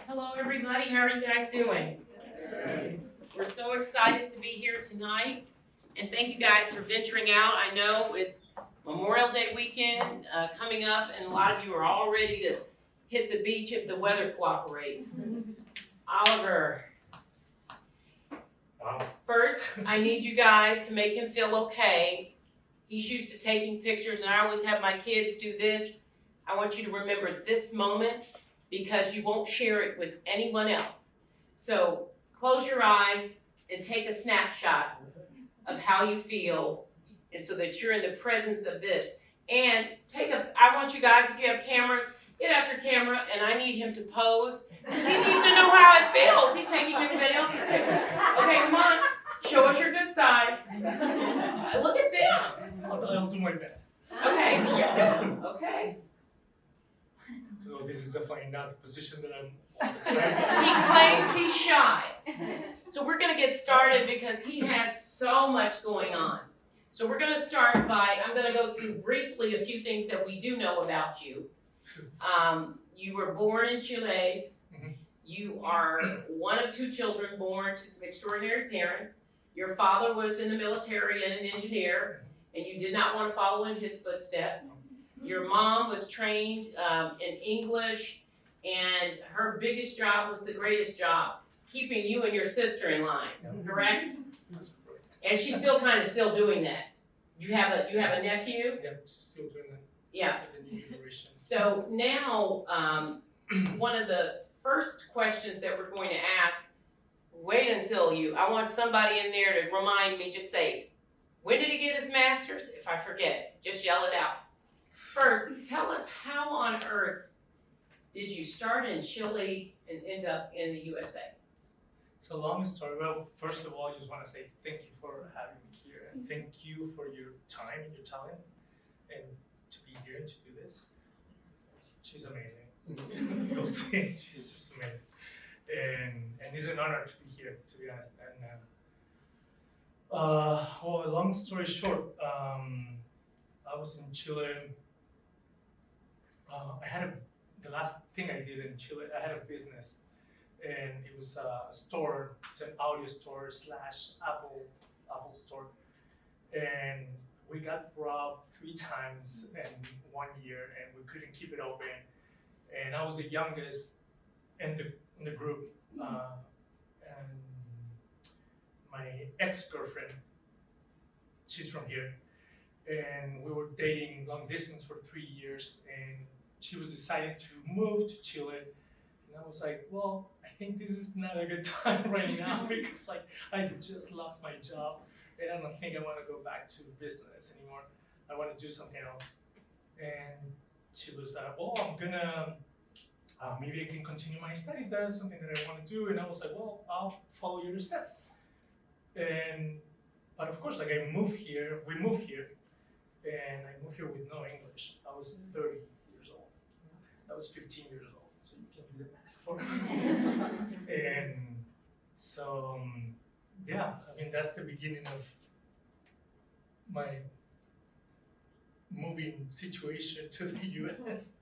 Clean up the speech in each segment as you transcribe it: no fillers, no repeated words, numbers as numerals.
Hello, everybody. How are you guys doing? We're so excited to be here tonight, and thank you guys for venturing out. I know it's Memorial Day weekend coming up, and a lot of you are all ready to hit the beach if the weather cooperates. Oliver, first, I need you guys to make him feel okay. He's used to taking pictures, and I always have my kids do this. I want you to remember this moment because you won't share it with anyone else. So close your eyes and take a snapshot of how you feel, and so that you're in the presence of this. And I want you guys, if you have cameras, get out your camera, and I need him to pose, because he needs to know how it feels. He's taking everybody else's picture. Okay, come on, show us your good side. Look at them. I'll do my best. Okay, okay. No, this is definitely not the position that I'm expecting. He claims he's shy. So we're gonna get started because he has so much going on. So we're gonna start by, I'm gonna go through briefly a few things that we do know about you. You were born in Chile. Mhm. You are one of two children born to some extraordinary parents. Your father was in the military and an engineer, and you did not want to follow in his footsteps. Your mom was trained in English, and her biggest job was the greatest job, keeping you and your sister in line, correct? That's correct. And she's still doing that. You have a nephew? Yeah, I'm still doing that. Yeah. The new generation. So now, one of the first questions that we're going to ask, I want somebody in there to remind me, just say, when did he get his master's? If I forget, just yell it out. First, tell us how on earth did you start in Chile and end up in the USA? It's a long story. Well, first of all, I just want to say thank you for having me here, and thank you for your time and your talent, and to be here and to do this. She's amazing. You'll see, she's just amazing, and it's an honor to be here, to be honest. And well, long story short, I was in Chile. The last thing I did in Chile, I had a business, and it was a store. It's an audio store / Apple store, and we got robbed 3 times in 1 year, and we couldn't keep it open. And I was the youngest in the group, and my ex-girlfriend, she's from here, and we were dating long distance for 3 years, and she was deciding to move to Chile, and I was like, well, I think this is not a good time right now because I just lost my job, and I don't think I want to go back to business anymore. I want to do something else. And she was like, well, I'm gonna maybe I can continue my studies. That's something that I want to do. And I was like, well, I'll follow your steps. But of course, we moved here, and I moved here with no English. I was 30 years old. I was 15 years old, so you can do the math for me. And so, yeah, I mean, that's the beginning of my moving situation to the US.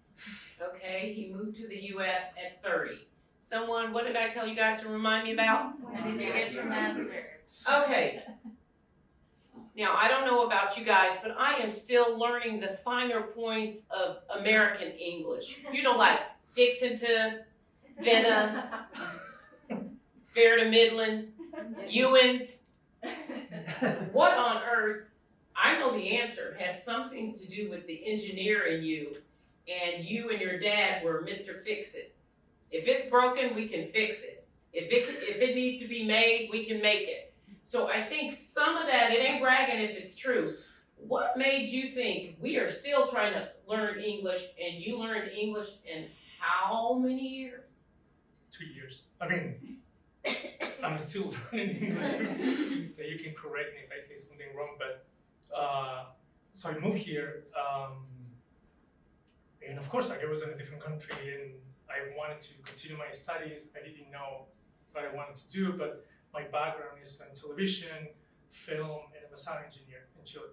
Okay, he moved to the US at 30. Someone, what did I tell you guys to remind me about? When did you get your master's? Okay. Now, I don't know about you guys, but I am still learning the finer points of American English. You know, like fixin' to, finna, fair to middling, Ewins. What on earth? I know the answer has something to do with the engineer in you, and you and your dad were Mr. Fix-It. If it's broken, we can fix it. If it needs to be made, we can make it. So I think some of that, it ain't bragging if it's true. What made you think we are still trying to learn English, and you learned English in how many years? 2 years. I mean, I'm still learning English, so you can correct me if I say something wrong. But so I moved here, and of course, I was in a different country, and I wanted to continue my studies. I didn't know what I wanted to do, but my background is in television, film, and I'm a sound engineer in Chile.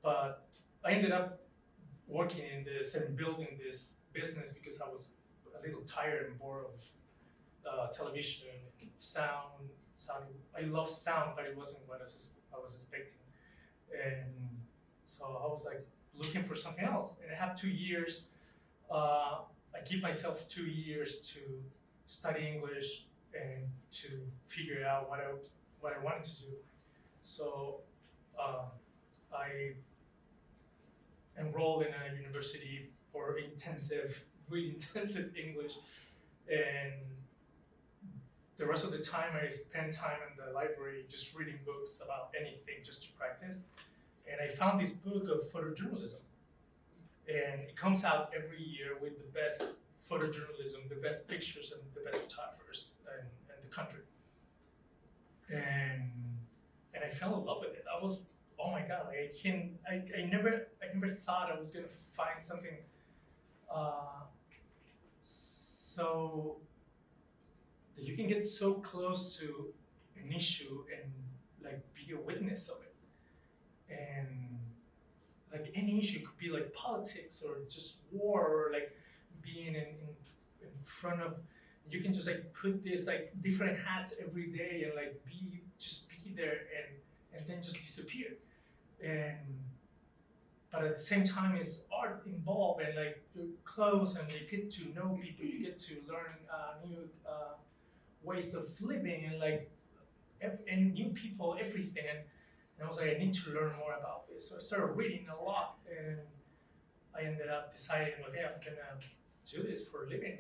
But I ended up working in this and building this business because I was a little tired and bored of television, sound. I love sound, but it wasn't what I was expecting. And so I was like looking for something else. And I have 2 years. I give myself 2 years to study English and to figure out what I wanted to do. So I enrolled in a university for really intensive English, and the rest of the time I spent time in the library just reading books about anything just to practice. And I found this book of photojournalism, and it comes out every year with the best photojournalism, the best pictures, and the best photographers in the country. And I fell in love with it. I was, oh my god! Like I never thought I was gonna find something so that you can get so close to an issue and like be a witness of it. And like any issue could be like politics or just war or like being in front of, you can just like put this like different hats every day and like be there and then just disappear. And but at the same time it's art involved, and like you're close and you get to know people, you get to learn new ways of living and like and new people, everything. And I was like, I need to learn more about this. So I started reading a lot, and I ended up deciding, okay, I'm gonna do this for a living.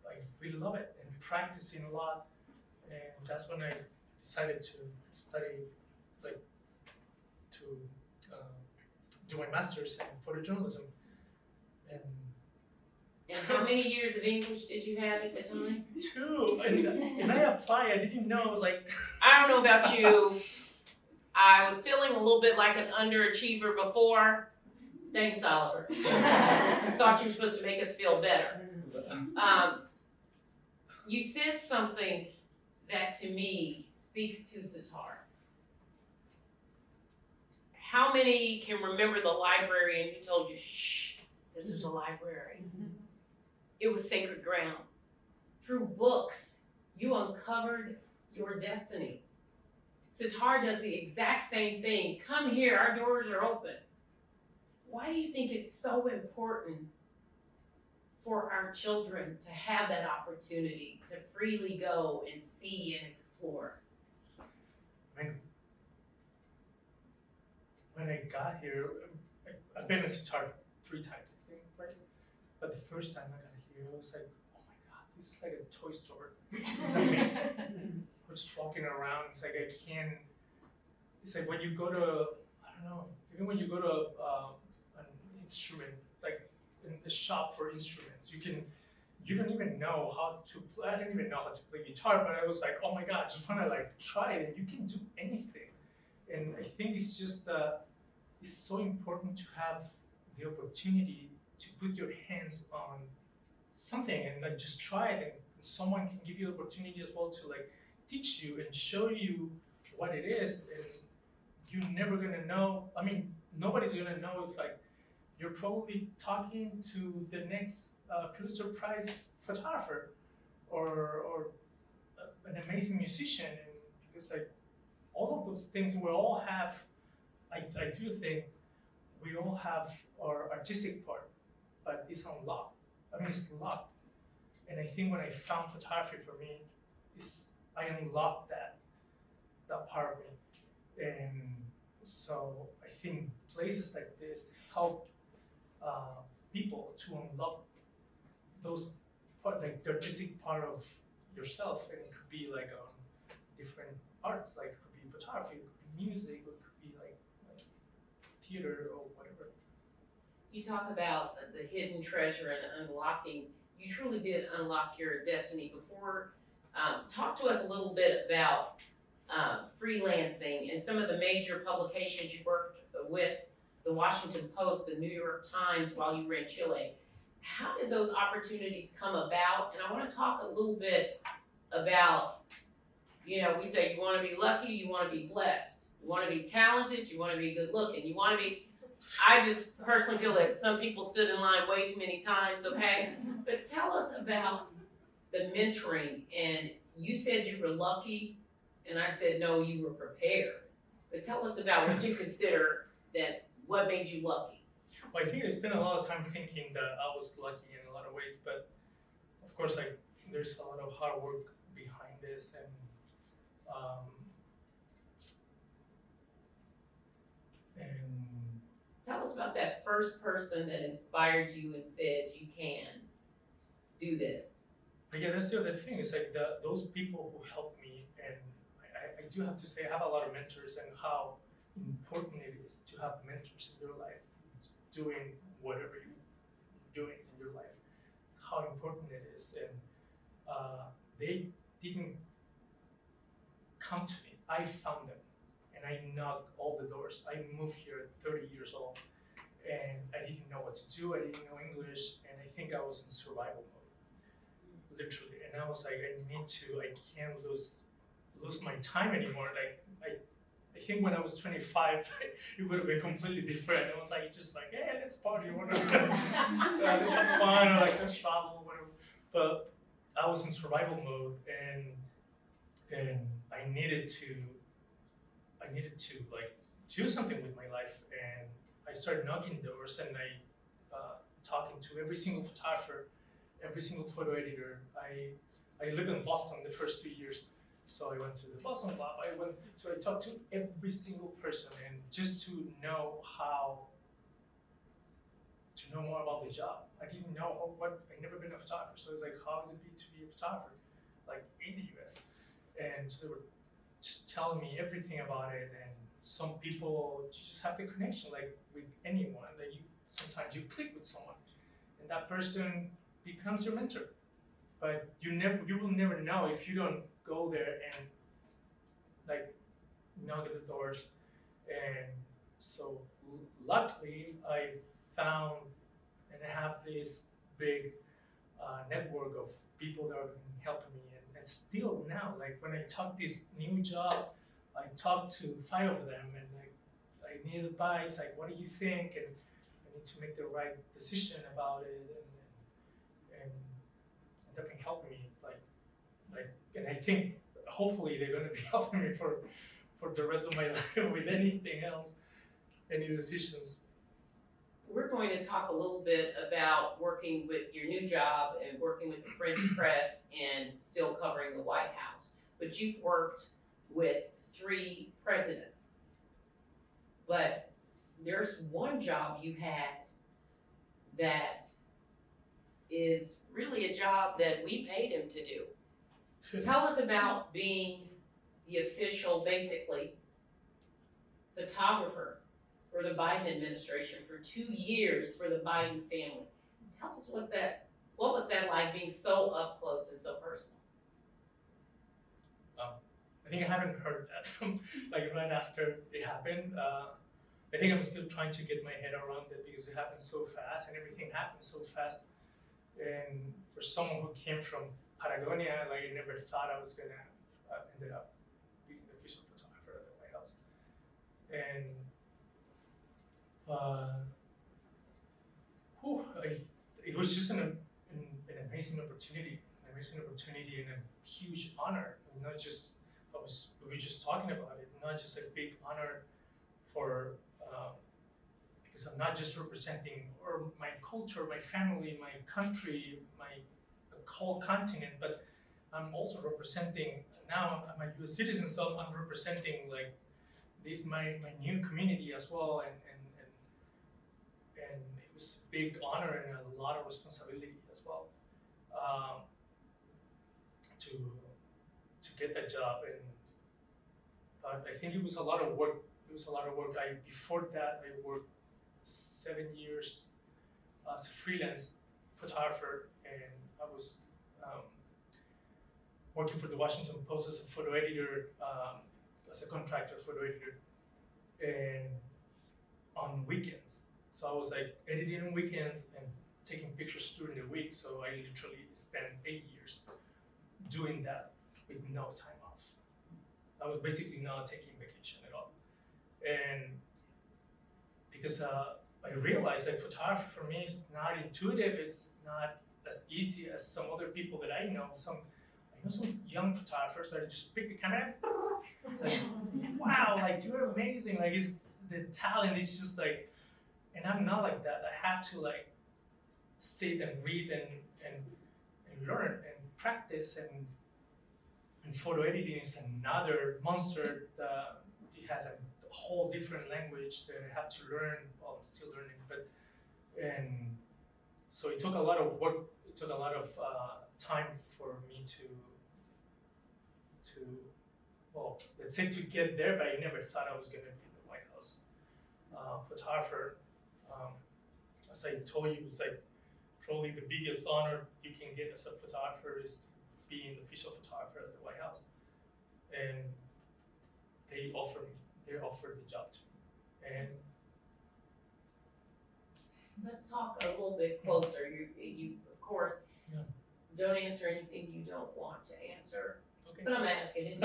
I really love it, and practicing a lot. And that's when I decided to study, like, to do my master's in photojournalism. And how many years of English did you have at the time? 2. And I applied. I didn't know. I was like, I don't know about you. I was feeling a little bit like an underachiever before. Thanks, Oliver. Thought you were supposed to make us feel better. You said something that to me speaks to Sitar. How many can remember the librarian who told you, shh, this is a library? It was sacred ground. Through books, you uncovered your destiny. Sitar does the exact same thing. Come here, our doors are open. Why do you think it's so important for our children to have that opportunity to freely go and see and explore? When I got here, I've been in Sitar 3 times, I think, right? But the first time I got here, I was like, oh my god, this is like a toy store. This is amazing. We're just walking around. It's like it's like when you go to, I don't know, even when you go to an instrument, like in the shop for instruments, you don't even know how to play. I didn't even know how to play guitar, but I was like, oh my god, just wanna like try it, and you can do anything. And I think it's just, it's so important to have the opportunity to put your hands on something and like just try it, and someone can give you the opportunity as well to like teach you and show you what it is, and you're never gonna know. I mean, nobody's gonna know if like you're probably talking to the next Pulitzer Prize photographer or an amazing musician, and because like all of those things we all have, I do think we all have our artistic part, but it's unlocked. I mean, it's locked. And I think when I found photography for me, I unlocked that part of me. And so I think places like this help people to unlock those like the artistic part of yourself, and it could be like different arts, like it could be photography, it could be music, or it could be like theater or whatever. You talk about the hidden treasure and unlocking. You truly did unlock your destiny before. Talk to us a little bit about freelancing and some of the major publications you worked with, the Washington Post, the New York Times, while you were in Chile. How did those opportunities come about? And I want to talk a little bit about, you know, we say you want to be lucky, you want to be blessed. You want to be talented, you want to be good looking. You want to be I just personally feel that some people stood in line way too many times, okay? But tell us about the mentoring, and you said you were lucky, and I said, no, you were prepared. But tell us about what you consider what made you lucky. Well, I think I spent a lot of time thinking that I was lucky in a lot of ways, but of course, like there's a lot of hard work behind this, and Tell us about that first person that inspired you and said you can do this. But yeah, that's the other thing. It's like those people who helped me, and I do have to say I have a lot of mentors, and how important it is to have mentors in your life, doing whatever you're doing in your life. How important it is, and they didn't come to me. I found them, and I knocked all the doors. I moved here at 30 years old, and I didn't know what to do. I didn't know English, and I think I was in survival mode, literally. And I was like, I can't lose my time anymore. Like I think when I was 25, it would have been completely different. I was like, hey, let's party, whatever. Let's have fun, or like let's travel, whatever. But I was in survival mode, and I needed to like do something with my life. And I started knocking doors, and I talking to every single photographer, every single photo editor. I lived in Boston the first 2 years. So I went to the Boston Club. I talked to every single person, and just to know more about the job. I didn't know I'd never been a photographer. So it's like, how is it to be a photographer, like in the US? And so they were just telling me everything about it. And some people, you just have the connection, like with anyone, that sometimes you click with someone, and that person becomes your mentor. But you will never know if you don't go there and like knock at the doors. And so luckily I found and I have this big network of people that have been helping me, and still now, like when I talk this new job, I talk to 5 of them, and I need advice, like what do you think, and I need to make the right decision about it, and they've been helping me, and I think hopefully they're going to be helping me for the rest of my life with anything else, any decisions. We're going to talk a little bit about working with your new job and working with the French press and still covering the White House. But you've worked with 3 presidents. But there's one job you had that is really a job that we paid him to do. Tell us about being the official, basically, photographer for the Biden administration for 2 years for the Biden family. Tell us what was that like, being so up close and so personal? I think I haven't heard that from like right after it happened. I think I'm still trying to get my head around it because it happened so fast and everything happened so fast. And for someone who came from Patagonia, like I never thought I was gonna ended up being the official photographer at the White House. And it was just an amazing opportunity, and a huge honor. And not just we were just talking about it, not just a big honor for because I'm not just representing or my culture, my family, my country, the whole continent, but I'm also representing, now I'm a US citizen, so I'm representing like this my new community as well, and it was a big honor and a lot of responsibility as well to get that job. But I think it was a lot of work. Before that, I worked 7 years as a freelance photographer, and I was working for the Washington Post as a photo editor, as a contractor photo editor, and on weekends. So I was like editing on weekends and taking pictures during the week. So I literally spent 8 years doing that with no time off. I was basically not taking vacation at all. And because I realized that photography for me is not intuitive. It's not as easy as some other people that I know. I know some young photographers that just pick the camera. It's like, wow, like you're amazing. Like it's the talent is just like, and I'm not like that. I have to like sit and read and learn and practice and photo editing is another monster that it has a whole different language that I have to learn. Well, I'm still learning, and so it took a lot of work. It took a lot of time for me to well, let's say to get there, but I never thought I was going to be the White House photographer. As I told you, it's like probably the biggest honor you can get as a photographer is being the official photographer at the White House, and they offered the job to me, and Let's talk a little bit closer. You of course, Yeah. don't answer anything you don't want to answer, okay. but I'm asking it.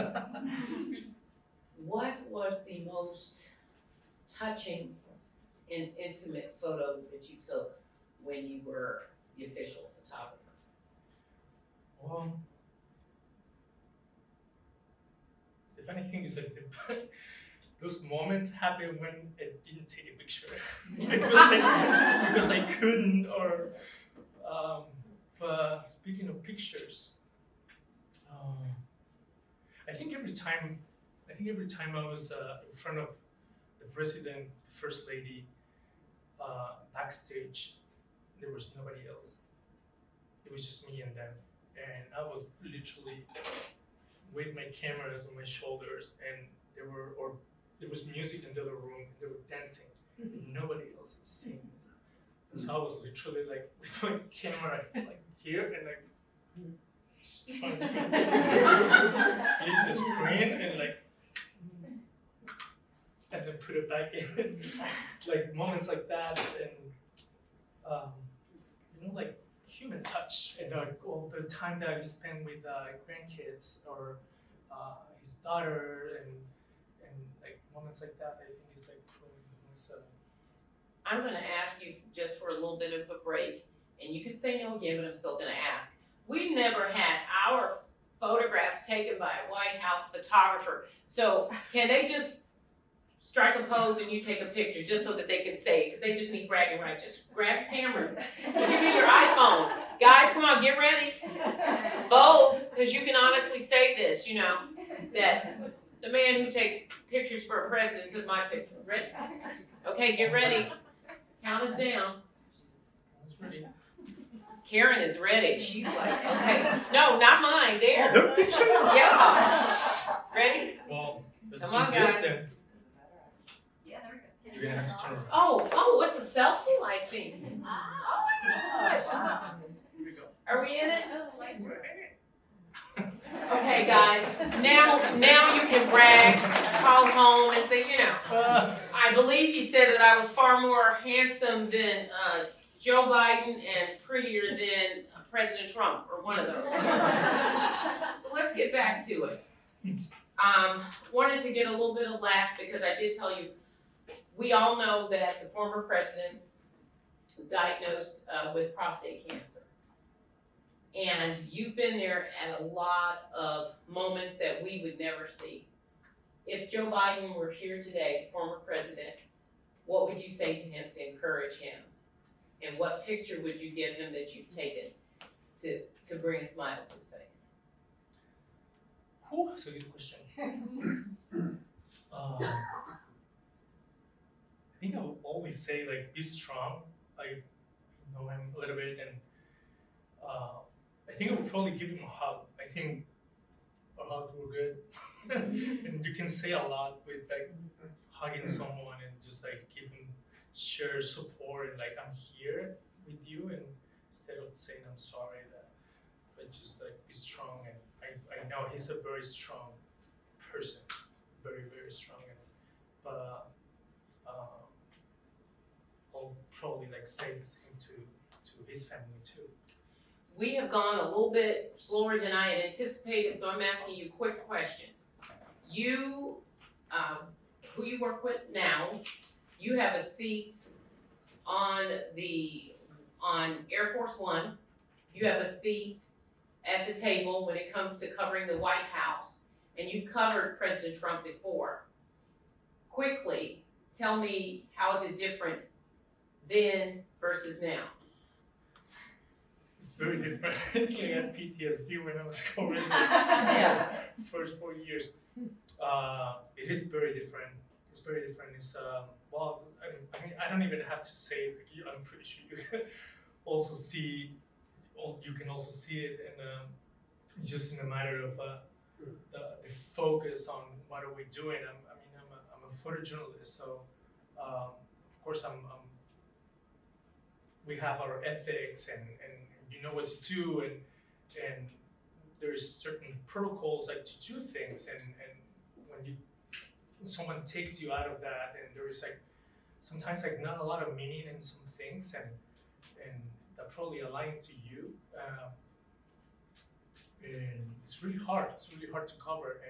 What was the most touching and intimate photo that you took when you were the official photographer? Well, the funny thing is like those moments happen when I didn't take a picture because I couldn't. Or but speaking of pictures, I think every time I was in front of the president, the first lady, backstage, there was nobody else. It was just me and them, and I was literally with my cameras on my shoulders, and there was music in the other room. They were dancing. Nobody else was seeing it. So I was literally like with my camera like here and like just trying to flip the screen and like and then put it back in. Like moments like that, and like human touch, and all the time that I spend with grandkids or his daughter, and like moments like that, I think is like probably the most. I'm gonna ask you just for a little bit of a break, and you can say no again, but I'm still gonna ask. We never had our photographs taken by a White House photographer, so can they just strike a pose and you take a picture just so that they can say it, because they just need bragging rights. Just grab your camera, give me your iPhone. Guys, come on, get ready. Vogue, because you can honestly say this, that the man who takes pictures for a president took my picture. Ready? Okay, get ready. Count us down. Ready. Karen is ready. She's like, okay. No, not mine. There. Their picture? Yeah. Ready? Well, let's Come on, do this guys. then. Yeah, there we go. You're gonna have to turn around. Oh, it's a selfie-like thing. Oh my gosh. Here we go. Are we in it? Oh, like, Okay, guys. Now you can brag, call home, and say, I believe he said that I was far more handsome than Joe Biden and prettier than President Trump, or one of those. So let's get back to it. Wanted to get a little bit of laugh because I did tell you, we all know that the former president was diagnosed with prostate cancer. And you've been there at a lot of moments that we would never see. If Joe Biden were here today, former president, what would you say to him to encourage him? And what picture would you give him that you've taken to bring a smile to his face? Whew, that's a good question. I think I would always say like be strong. I know him a little bit, and I think I would probably give him a hug. I think a hug were good, and you can say a lot with like hugging someone and just like giving share support and like I'm here with you, and instead of saying I'm sorry, but just like be strong. And I know he's a very strong person, very very strong, but I'll probably like say the same to his family too. We have gone a little bit slower than I had anticipated, so I'm asking you quick questions. You, who you work with now, you have a seat on Air Force One. You have a seat at the table when it comes to covering the White House, and you've covered President Trump before. Quickly, tell me, how is it different then versus now? It's very different. I think I had PTSD when I was covering this Yeah. first 4 years. It is very different. It's very different. It's well, I mean, I don't even have to say it. I'm pretty sure you can also see. You can also see it just in a matter of the focus on what are we doing. I'm a photojournalist, so of course we have our ethics and you know what to do and there's certain protocols like to do things and when someone takes you out of that and there is like sometimes like not a lot of meaning in some things and that probably aligns to you and it's really hard to cover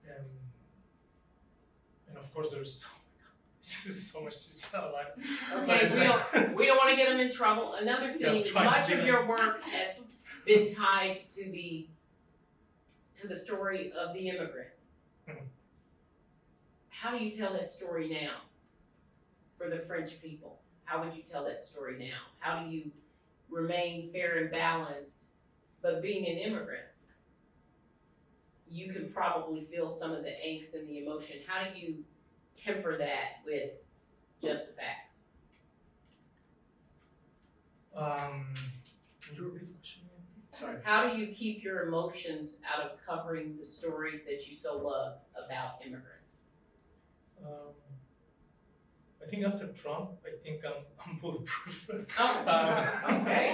and of course there's this is so much to say about it. Okay, we don't want to get them in trouble. Another thing, much of your work has been tied to the story of the immigrant. Mhm. How do you tell that story now for the French people? How would you tell that story now? How do you remain fair and balanced, but being an immigrant, you can probably feel some of the angst and the emotion. How do you temper that with just the facts? Can you repeat the question again? Sorry. How do you keep your emotions out of covering the stories that you so love about immigrants? I think after Trump, I think I'm bulletproof. Oh, okay.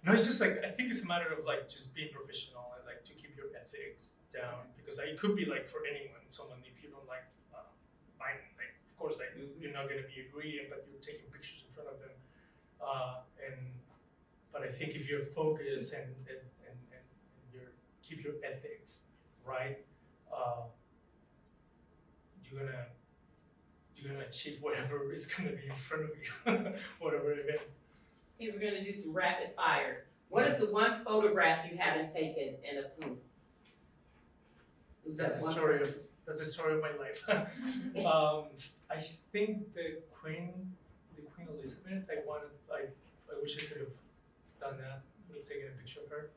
No, it's just like I think it's a matter of like just being professional and like to keep your ethics down because it could be like for anyone, someone if you don't like Biden, like of course like you're not gonna be agreeing, but you're taking pictures in front of them, but I think if you're focused and you keep your ethics right, you're gonna achieve whatever is gonna be in front of you, whatever event. Okay, we're gonna do some rapid fire. What is the one photograph you haven't taken and of whom? Who's That's that the one story person? that's the story of my life. I think the Queen Elizabeth. I wish I could have done that. Would have taken a picture of her.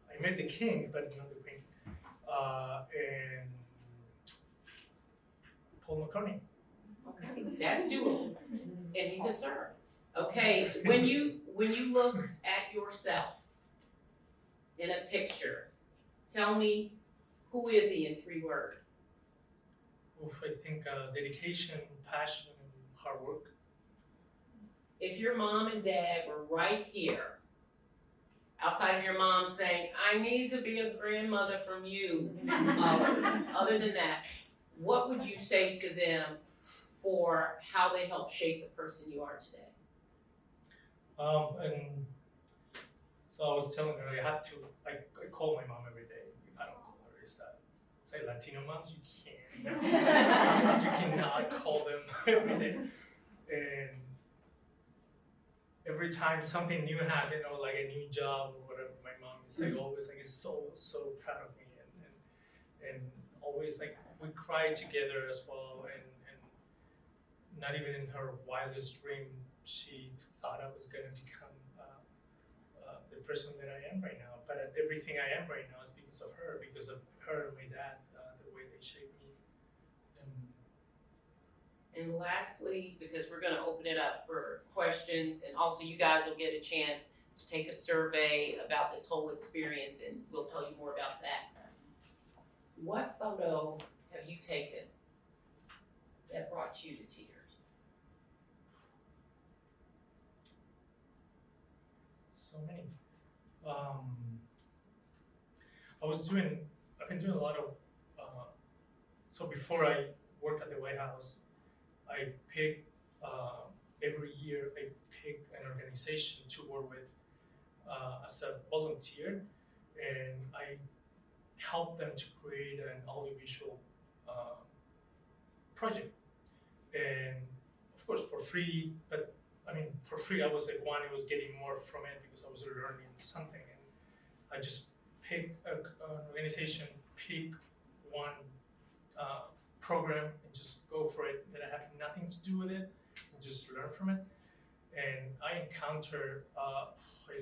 I met the king, but not the queen. And Paul McCartney. Okay, that's doable. And he's a sir. Okay, when you look at yourself in a picture, tell me, who is he in 3 words? Oof, I think dedication, passion, and hard work. If your mom and dad were right here, outside of your mom saying, I need to be a grandmother from you, other than that, what would you say to them for how they helped shape the person you are today? And so I was telling her I have to. I call my mom every day. If I don't call her, it's like Latino moms. You can't. You cannot call them every day. And every time something new happened or like a new job or whatever, my mom is like always like is so proud of me and always like we cry together as well and not even in her wildest dream she thought I was gonna become the person that I am right now. But everything I am right now is because of her and my dad, the way they shaped me. And lastly, because we're gonna open it up for questions, and also you guys will get a chance to take a survey about this whole experience, and we'll tell you more about that. What photo have you taken that brought you to tears? So many. I've been doing a lot of, so before I work at the White House, I pick, every year I pick an organization to work with as a volunteer and I help them to create an audiovisual project, and of course for free. But I mean, for free, I was like one. I was getting more from it because I was learning something, and I just picked an organization, pick one program, and just go for it. That I have nothing to do with it, and just learn from it. And I encountered, I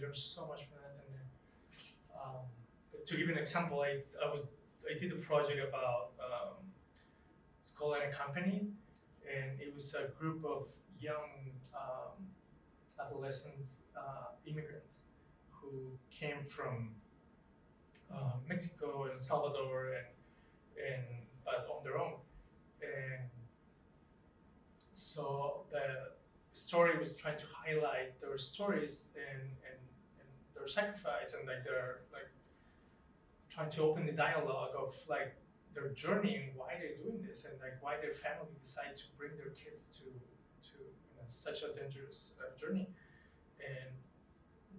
learned so much from that. And to give an example, I did a project about it's called a company, and it was a group of young adolescents, immigrants who came from Mexico and Salvador, and but on their own. And so the story was trying to highlight their stories and their sacrifice, and like they're like trying to open the dialogue of like their journey and why they're doing this, and like why their family decide to bring their kids to such a dangerous journey. And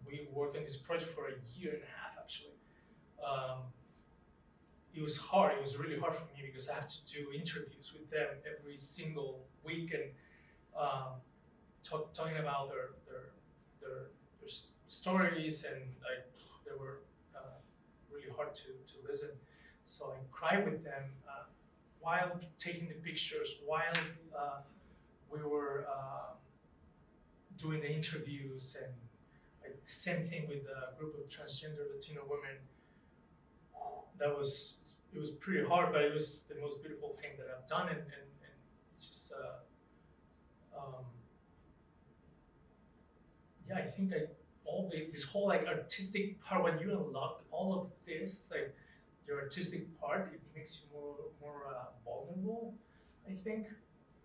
we worked on this project for a year and a half actually. It was hard. It was really hard for me because I have to do interviews with them every single week, and talking about their stories, and like they were really hard to listen. So I cried with them while taking the pictures, while we were doing the interviews, and like the same thing with a group of transgender Latino women. It was pretty hard, but it was the most beautiful thing that I've done, and just yeah, I think this whole like artistic part, when you unlock all of this, like your artistic part, it makes you more vulnerable, I think.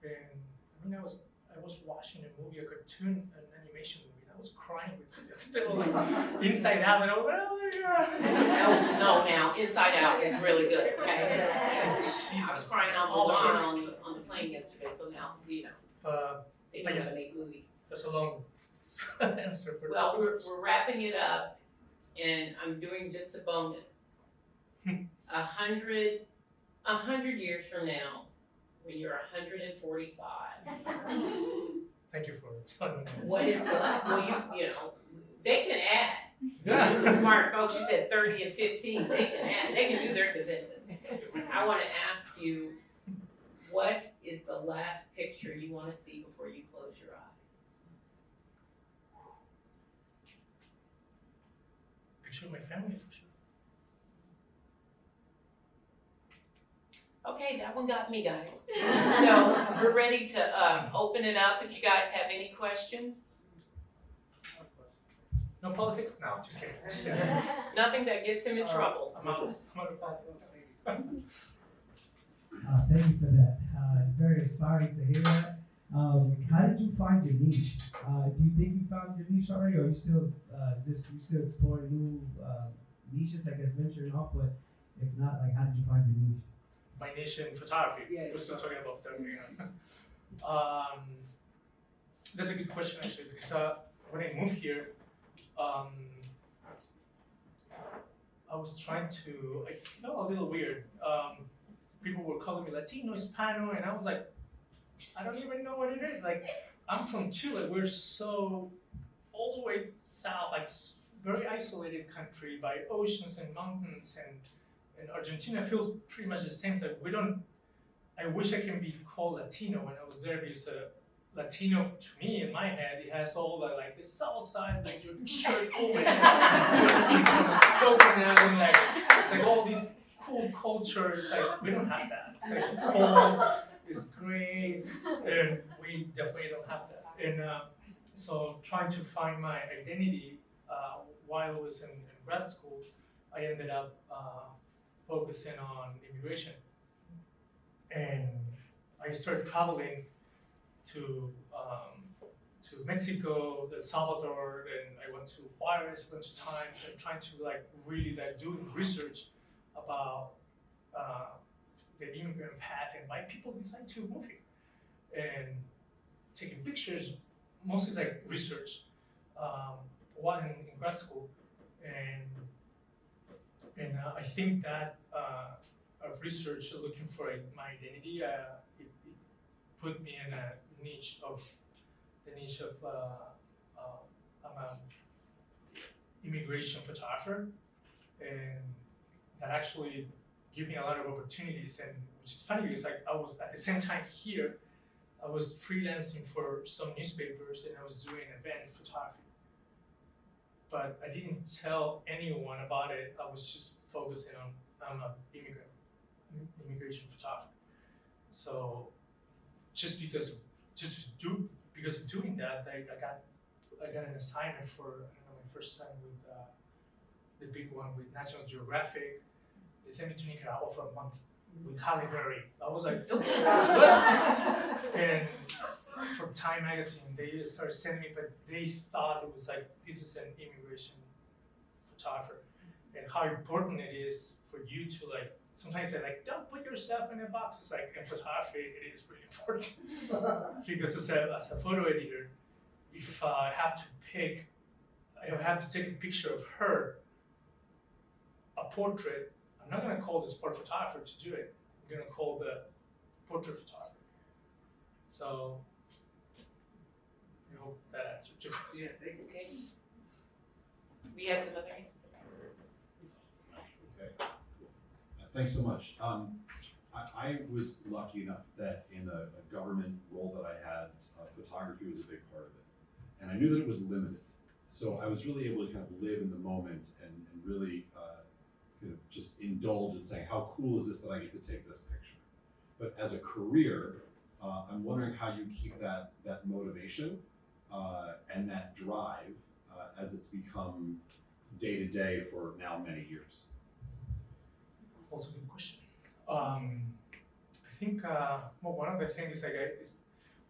And I mean, I was watching a movie, a cartoon, an animation movie, and I was crying with it. It was like Inside Out, and I was like, oh yeah. No, now Inside Out is really good. Okay. Jesus. I was crying on the plane yesterday, so now you know they know how to make movies. That's a long answer for Well, we're wrapping it up, and I'm doing just a bonus. 100 years from now, when you're 145. Thank you for telling me. What is the, well, you know, they can add. You're some smart folks, you said 30 and 15, they can add, they can do their gazettas. I wanna ask you, what is the last picture you wanna see before you close your eyes? Picture of my family, for sure. Okay, that one got me, guys. So we're ready to open it up if you guys have any questions. No politics? No, just kidding. Just kidding. Nothing that gets him in trouble. I'm out of politics. Thank you for that. It's very inspiring to hear that. How did you find your niche? Do you think you found your niche already, or are you still you still exploring new niches? I guess venturing off, but if not, like how did you find your niche? My niche in photography. Yeah, We're still talking about photography. That's a good question actually, because when I moved here, I was trying to. I felt a little weird. People were calling me Latino, Hispano, and I was like, I don't even know what it is. Like, I'm from Chile. We're so all the way south, like very isolated country by oceans and mountains, and Argentina feels pretty much the same. Like we don't. I wish I can be called Latino when I was there, because Latino to me in my head, it has all the like the south side, like your shirt open, coconut, and like it's like all these cool cultures. Like we don't have that. It's like cold, it's great, and we definitely don't have that. And so trying to find my identity while I was in grad school, I ended up focusing on immigration, and I started traveling to Mexico, El Salvador, and I went to Juarez a bunch of times, and trying to like really like do research about the immigrant path and why people decide to move here, and taking pictures. Mostly like research, while in grad school, and I think that of research looking for my identity, it put me in a niche of I'm a immigration photographer, and that actually gave me a lot of opportunities. And which is funny because I was at the same time here, I was freelancing for some newspapers and I was doing event photography. But I didn't tell anyone about it. I was just focusing on I'm an immigration photographer. So just because of doing that, I got an assignment for my first assignment with the big one with National Geographic. They sent me to Nicaragua for a month with Halle Berry. I was like, what? And from Time Magazine, they started sending me, but they thought it was like, this is an immigration photographer, and how important it is for you to like. Sometimes they like, don't put yourself in a box. It's like in photography, it is really important because as a photo editor, if I have to take a picture of her, a portrait, I'm not gonna call the sport photographer to do it. I'm gonna call the portrait photographer. So I hope that answered your question. Yeah, okay. We had some other answers. Okay. Thanks so much. I was lucky enough that in a government role that I had, photography was a big part of it. And I knew that it was limited. So I was really able to kind of live in the moment and really kind of just indulge in saying, how cool is this that I get to take this picture? But as a career, I'm wondering how you keep that motivation and that drive as it's become day to day for now many years. Also good question. I think one of the things is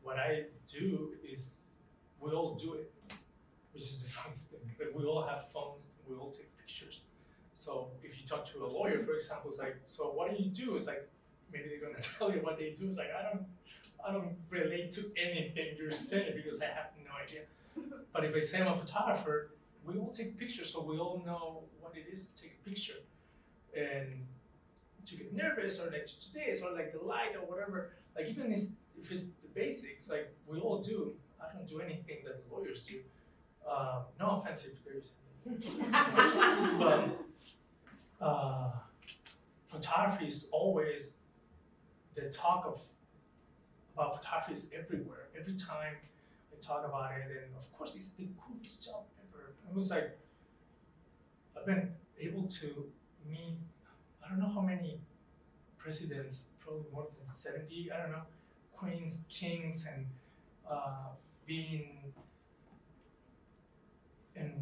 what I do is we all do it, which is the funniest thing. Like we all have phones, we all take pictures. So if you talk to a lawyer, for example, it's like, so what do you do? It's like maybe they're gonna tell you what they do. It's like I don't relate to anything you're saying because I have no idea. But if I say I'm a photographer, we all take pictures, so we all know what it is to take a picture. And to get nervous or like to do this or like the light or whatever, like even if it's the basics, like we all do. I don't do anything that the lawyers do. No offense if there's but photography is always the talk about photography is everywhere. Every time I talk about it, and of course it's the coolest job ever. I was like, I've been able to meet I don't know how many presidents, probably more than 70, I don't know, queens, kings, and being in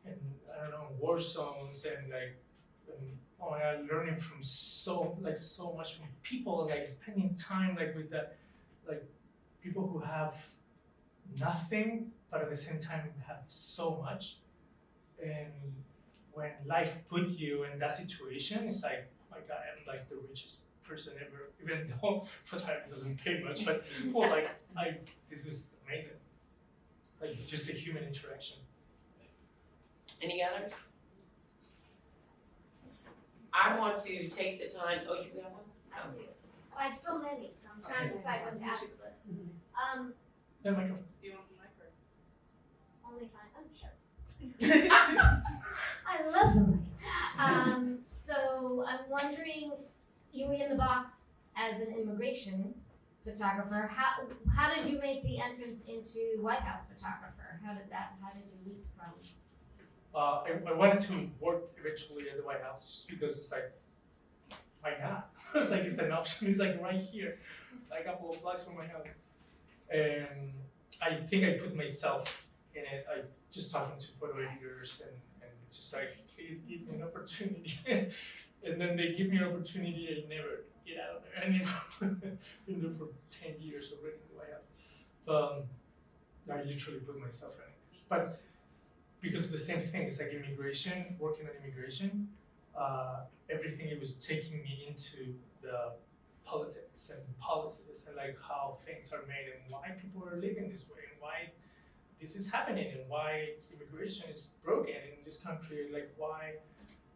I don't know, war zones and oh my God, learning from so much from people, like spending time like with the like people who have nothing but at the same time have so much. And when life put you in that situation, it's like, oh my God, I'm like the richest person ever, even though photography doesn't pay much, but I was like, this is amazing. Like just a human interaction. Any others? I want to take the time, oh, you got one? I do. I have so many, so I'm trying to decide what to ask. Yeah, microphone. You want the mic or? Only fine, sure. I love the mic. So I'm wondering, you were in the box as an immigration photographer. How did you make the entrance into White House photographer? How did you leap from? I wanted to work eventually at the White House just because it's like, why not? It's like, it's an option. It's like right here, like a couple of blocks from my house. And I think I put myself in it. I just talking to photo editors and just like, please give me an opportunity. And then they give me an opportunity, I never get out of there. I never been there for 10 years already in the White House. I literally put myself in it. But because of the same thing, it's like immigration, working on immigration, everything it was taking me into the politics and policies and like how things are made and why people are living this way and why this is happening and why immigration is broken in this country, like why,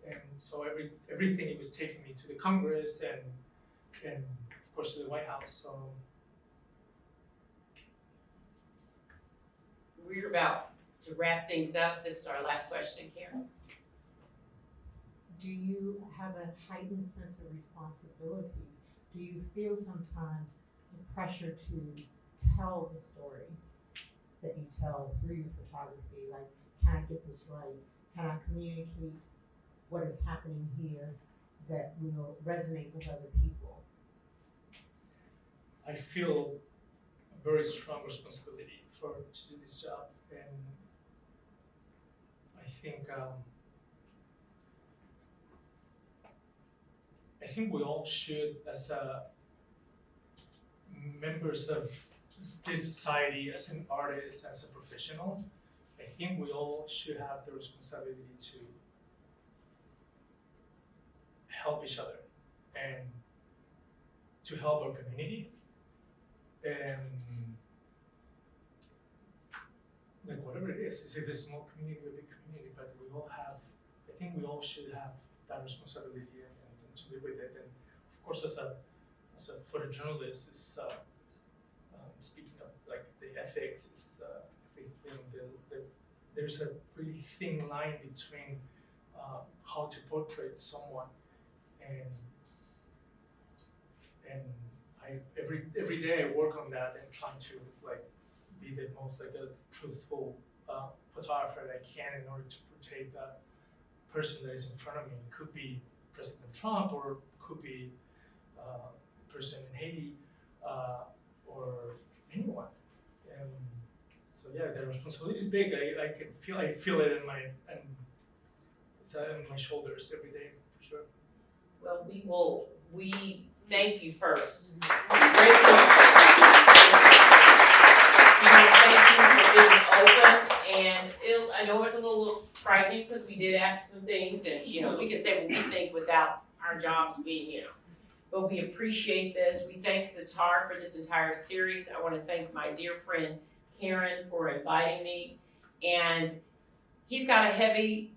and so everything it was taking me to the Congress and of of course, to the White House. So We're about to wrap things up. This is our last question, Karen. Do you have a heightened sense of responsibility? Do you feel sometimes the pressure to tell the stories that you tell through your photography? Like, can I get this right? Can I communicate what is happening here that will resonate with other people? I feel a very strong responsibility to do this job, and I think we all should, as members of this society, as an artist, as a professionals, I think we all should have the responsibility to help each other and to help our community. And like whatever it is if it's a small community or a big community, but I think we all should have that responsibility and to live with it. And of course, as a photojournalist, it's speaking of like the ethics, it's everything. There's a really thin line between how to portray someone and I every day I work on that and trying to like be the most like a truthful photographer that I can in order to portray the person that is in front of me. It could be President Trump, or could be a person in Haiti, or anyone. So yeah, the responsibility is big. I feel it in my shoulders every day for sure. Well, we thank you first. Great work. Thank you for being open, and I know it's a little frightening because we did ask some things, and we can say what we think without our jobs being, but we appreciate this. We thank Sitar for this entire series. I want to thank my dear friend Karen for inviting me, and he's got a heavy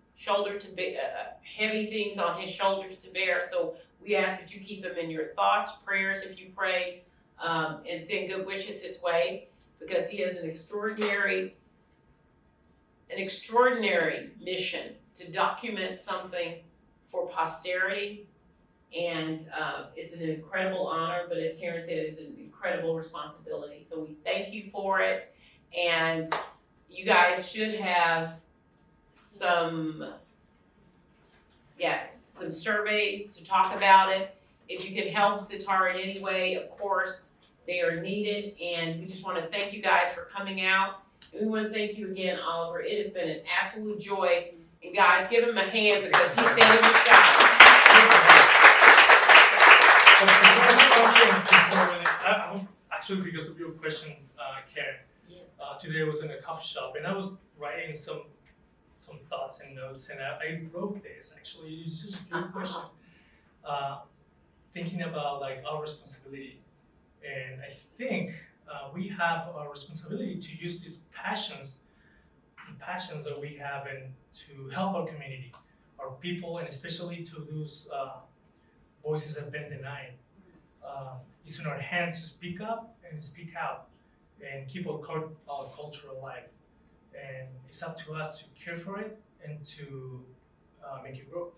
heavy things on his shoulders to bear, so we ask that you keep him in your thoughts, prayers if you pray, and send good wishes his way, because he has an extraordinary mission to document something for posterity, and it's an incredible honor, but as Karen said, it's an incredible responsibility. So we thank you for it, and you guys should have some surveys to talk about it. If you can help Sitar in any way, of course, they are needed, and we just want to thank you guys for coming out. And we want to thank you again, Oliver. It has been an absolute joy. And guys, give him a hand because he said it was shy. Actually, because of your question, Karen, Yes. today I was in a coffee shop and I was writing some thoughts and notes, and I wrote this. Actually, it's just your question. Thinking about like our responsibility, and I think we have our responsibility to use these passions that we have, and to help our community, our people, and especially to those voices that have been denied. It's in our hands to speak up and speak out and keep our culture alive. And it's up to us to care for it and to make it grow.